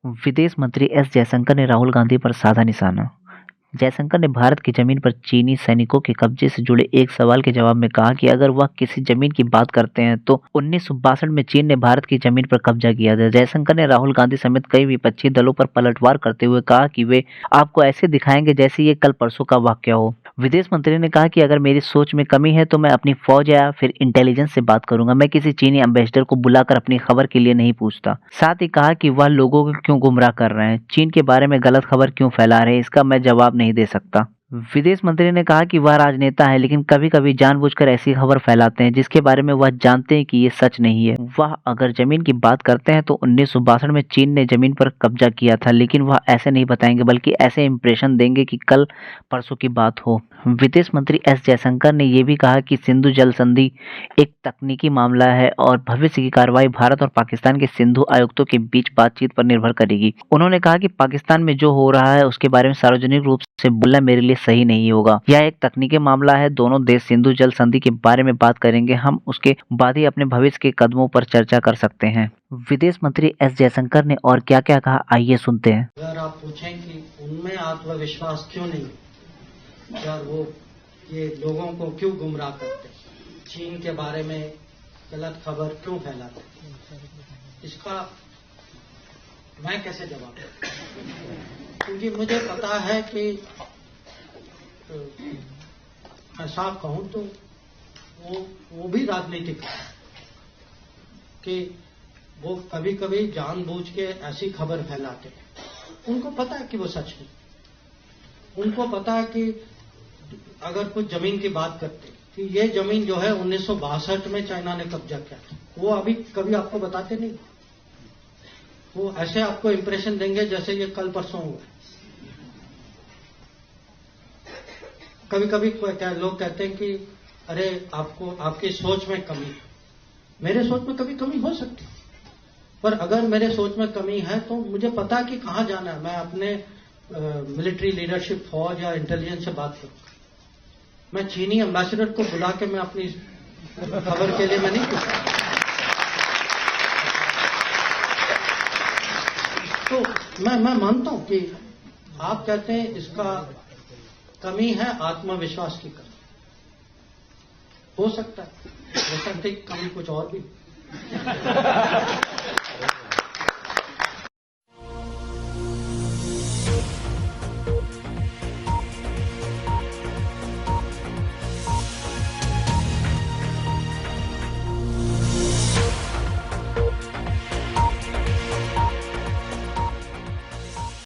विदेश मंत्री एस जयशंकर ने राहुल गांधी पर साधा निशाना। जयशंकर ने भारत की जमीन पर चीनी सैनिकों के कब्जे से जुड़े एक सवाल के जवाब में कहा कि अगर वह किसी जमीन की बात करते हैं तो 1962 में चीन ने भारत की जमीन पर कब्जा किया था। जयशंकर ने राहुल गांधी समेत कई विपक्षी दलों पर पलटवार करते हुए कहा कि वे आपको ऐसे दिखाएंगे जैसे ये कल परसों का वाकया हो। विदेश मंत्री ने कहा कि अगर मेरी सोच में कमी है तो मैं अपनी फौज या फिर इंटेलिजेंस से बात करूंगा। मैं किसी चीनी एम्बेसडर को बुलाकर अपनी खबर के लिए नहीं पूछता। साथ ही कहा कि वह लोगों को क्यों गुमराह कर रहे हैं, चीन के बारे में गलत खबर क्यों फैला रहे हैं, इसका मैं जवाब नहीं दे सकता। विदेश मंत्री ने कहा कि वह राजनेता है लेकिन कभी कभी जानबूझकर ऐसी खबर फैलाते हैं जिसके बारे में वह जानते हैं कि ये सच नहीं है। वह अगर जमीन की बात करते हैं तो 1962 में चीन ने जमीन पर कब्जा किया था, लेकिन वह ऐसे नहीं बताएंगे बल्कि ऐसे इंप्रेशन देंगे कि कल परसों की बात हो। विदेश मंत्री एस जयशंकर ने यह भी कहा कि सिंधु जल संधि एक तकनीकी मामला है और भविष्य की कार्रवाई भारत और पाकिस्तान के सिंधु आयुक्तों के बीच बातचीत पर निर्भर करेगी। उन्होंने कहा कि पाकिस्तान में जो हो रहा है उसके बारे में सार्वजनिक रूप से बोलना मेरे लिए सही नहीं होगा। यह एक तकनीकी मामला है। दोनों देश सिंधु जल संधि के बारे में बात करेंगे। हम उसके बाद ही अपने भविष्य के कदमों पर चर्चा कर सकते हैं। विदेश मंत्री एस जयशंकर ने और क्या क्या कहा, आइए सुनते हैं। अगर आप पूछें कि उनमें आत्मविश्वास क्यों नहीं, यार वो ये लोगों को क्यों गुमराह करते, चीन के बारे में गलत खबर क्यों फैलाते, इसका मैं कैसे जवाब दूं? क्योंकि मुझे पता है कि ऐसा कहूं तो वो भी राजनीतिक है कि वो कभी कभी जानबूझ के ऐसी खबर फैलाते हैं। उनको पता है कि वो सच नहीं। उनको पता है कि अगर कुछ जमीन की बात करते कि ये जमीन जो है 1962 में चाइना ने कब्जा किया था, वो अभी कभी आपको बताते नहीं। वो ऐसे आपको इंप्रेशन देंगे जैसे ये कल परसों हुआ। कभी कभी लोग कहते हैं कि अरे आपको आपकी सोच में कमी है। मेरे सोच में कभी कमी हो सकती है, पर अगर मेरे सोच में कमी है तो मुझे पता है कि कहां जाना है। मैं अपने मिलिट्री लीडरशिप, फौज या इंटेलिजेंस से बात करूंगा। मैं चीनी एम्बेसडर को बुला के मैं अपनी खबर के लिए मैं नहीं पूछता। तो मैं मानता हूं कि आप कहते हैं इसका कमी है आत्मविश्वास की कमी। हो सकता है कमी कुछ और भी